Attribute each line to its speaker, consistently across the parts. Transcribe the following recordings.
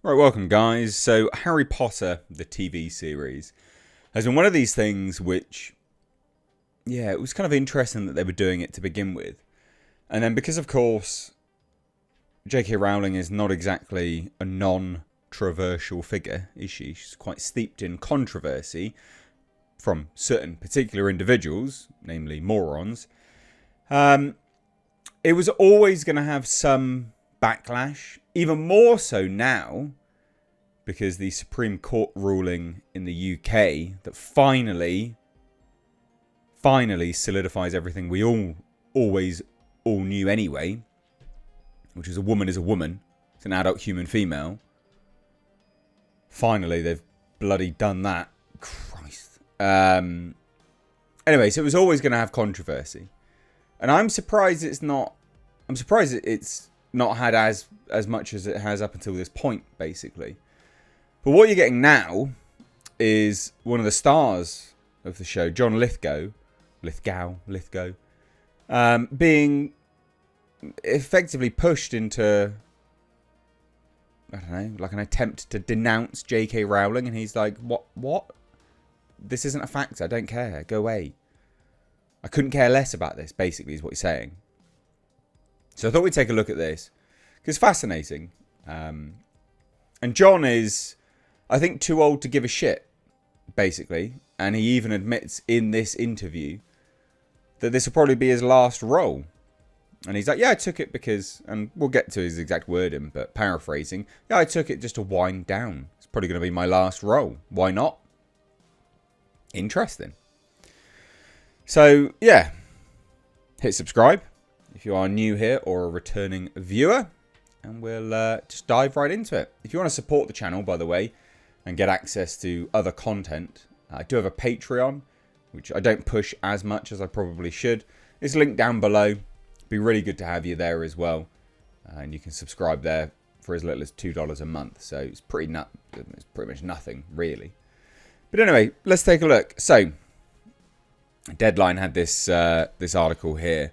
Speaker 1: Right, welcome guys. So Harry Potter, the TV series, has been one of these things which, it was kind of interesting that they were doing it to begin with. And then because, of course, J.K. Rowling is not exactly a non-controversial figure, is she? She's quite steeped in controversy from certain particular individuals, namely morons. It was always going to have some backlash, even more so now, because the Supreme Court ruling in the UK that finally solidifies everything we all knew anyway, which is a woman is a woman. It's an adult human female. Finally, they've bloody done that. Christ. Anyway, so it was always going to have controversy. And I'm surprised it's not had as much as it has up until this point, basically. But what you're getting now is one of the stars of the show, John Lithgow, being effectively pushed into, I don't know, like an attempt to denounce J.K. Rowling. And he's like, what? This isn't a fact. I don't care. Go away. I couldn't care less about this, basically, is what he's saying. So I thought we'd take a look at this, because it's fascinating. And John is, I think, too old to give a shit, basically. And he even admits in this interview that this will probably be his last role. And he's like, yeah, I took it because, and we'll get to his exact wording, but paraphrasing, yeah, I took it just to wind down. It's probably going to be my last role. Why not? Interesting. So, yeah, hit subscribe if you are new here or a returning viewer, and we'll just dive right into it. If you want to support the channel, by the way, and get access to other content, I do have a Patreon, which I don't push as much as I probably should. It's linked down below. It'd be really good to have you there as well, and you can subscribe there for as little as $2 a month. So it's pretty much nothing, really. But anyway, let's take a look. So, Deadline had this article here.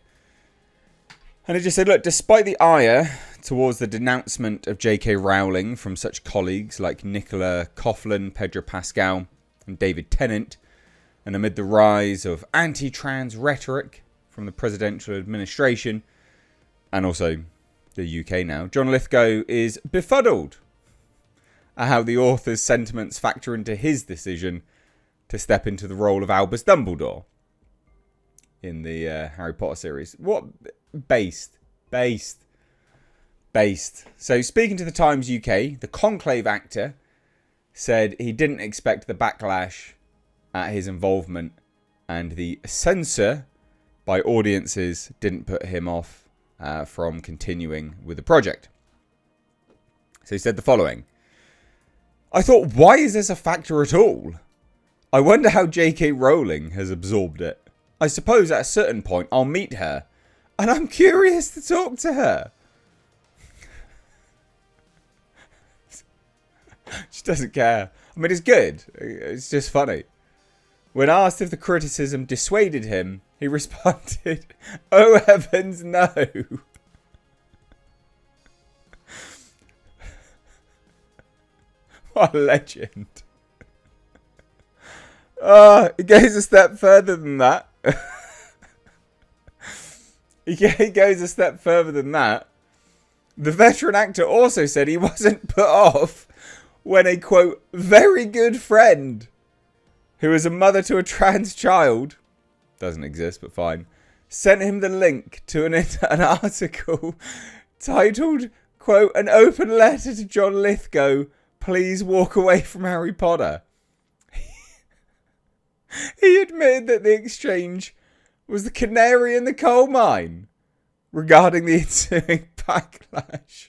Speaker 1: And it just said, look, despite the ire towards the denouncement of J.K. Rowling from such colleagues like Nicola Coughlan, Pedro Pascal, and David Tennant, and amid the rise of anti-trans rhetoric from the presidential administration, and also the UK now, John Lithgow is befuddled at how the author's sentiments factor into his decision to step into the role of Albus Dumbledore in the Harry Potter series. What? Based. So speaking to the Times UK, the Conclave actor said he didn't expect the backlash at his involvement, and the censor by audiences didn't put him off from continuing with the project. So he said the following: I thought, why is this a factor at all? I wonder how J.K. Rowling has absorbed it. I suppose at a certain point I'll meet her, and I'm curious to talk to her. She doesn't care. I mean, it's good. It's just funny. When asked if the criticism dissuaded him, he responded, oh heavens, no. What a legend. He goes a step further than that. He goes a step further than that. The veteran actor also said he wasn't put off when a, quote, very good friend who is a mother to a trans child, doesn't exist, but fine, sent him the link to an article titled, quote, an open letter to John Lithgow, please walk away from Harry Potter. He admitted that the exchange was the canary in the coal mine regarding the ensuing backlash.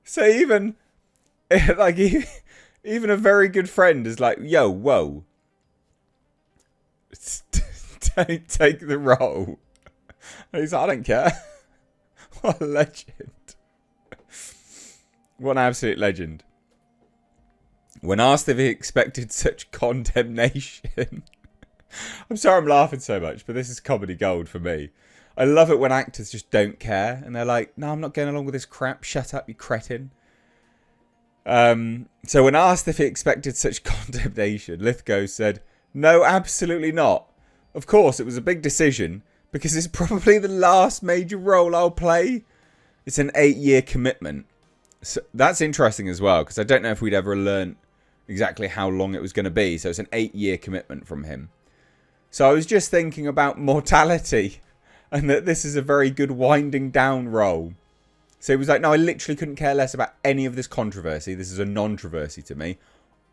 Speaker 1: So even a very good friend is like, yo, whoa, take the role. And he's like, I don't care. What a legend. What an absolute legend. When asked if he expected such condemnation, I'm sorry I'm laughing so much, but this is comedy gold for me. I love it when actors just don't care. And they're like, no, I'm not going along with this crap. Shut up, you cretin. So when asked if he expected such condemnation, Lithgow said, no, absolutely not. Of course, it was a big decision because it's probably the last major role I'll play. It's an 8-year commitment. So that's interesting as well, because I don't know if we'd ever learned exactly how long it was going to be. So it's an 8-year commitment from him. So I was just thinking about mortality and that this is a very good winding down role. So he was like, no, I literally couldn't care less about any of this controversy. This is a non-controversy to me.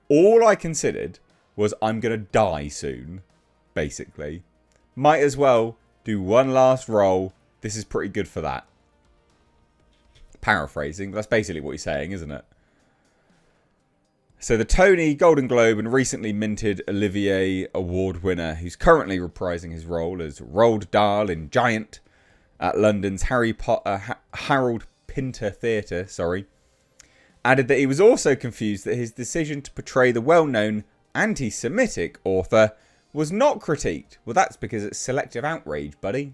Speaker 1: All I considered was I'm going to die soon, basically. Might as well do one last role. This is pretty good for that. Paraphrasing, but that's basically what he's saying, isn't it? So the Tony, Golden Globe and recently minted Olivier Award winner, who's currently reprising his role as Roald Dahl in Giant at London's Harold Pinter Theatre, added that he was also confused that his decision to portray the well-known anti-Semitic author was not critiqued. Well, that's because it's selective outrage, buddy.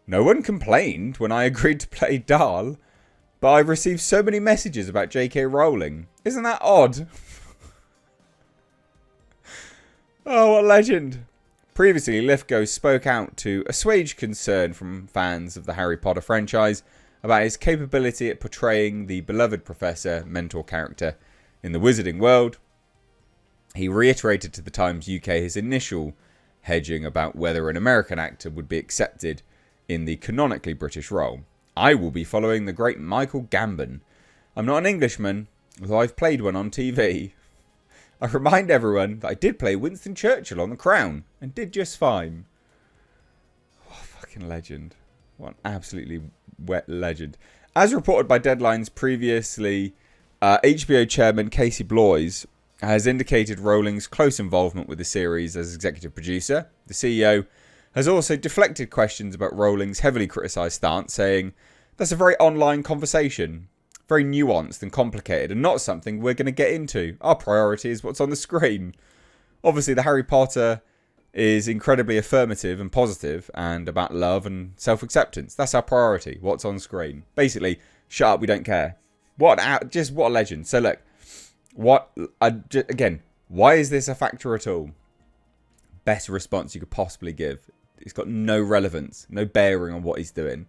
Speaker 1: No one complained when I agreed to play Dahl, but I've received so many messages about J.K. Rowling. Isn't that odd? Oh, what a legend. Previously, Lithgow spoke out to assuage concern from fans of the Harry Potter franchise about his capability at portraying the beloved professor, mentor character in the wizarding world. He reiterated to the Times UK his initial hedging about whether an American actor would be accepted in the canonically British role. I will be following the great Michael Gambon. I'm not an Englishman, although I've played one on TV. I remind everyone that I did play Winston Churchill on The Crown and did just fine. What a fucking legend. What an absolutely wet legend. As reported by Deadline's previously, HBO chairman Casey Bloys has indicated Rowling's close involvement with the series as executive producer. The CEO has also deflected questions about Rowling's heavily criticised stance, saying, that's a very online conversation, very nuanced and complicated, and not something we're going to get into. Our priority is what's on the screen. Obviously, the Harry Potter is incredibly affirmative and positive and about love and self-acceptance. That's our priority, what's on screen. Basically, shut up, we don't care. What a legend. So look, again, why is this a factor at all? Best response you could possibly give. It's got no relevance, no bearing on what he's doing.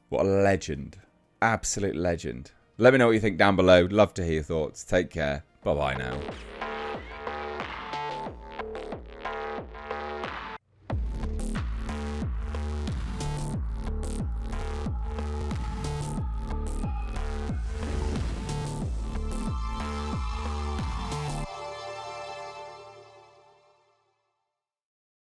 Speaker 1: What a legend. Absolute legend. Let me know what you think down below. Love to hear your thoughts. Take care. Bye-bye now.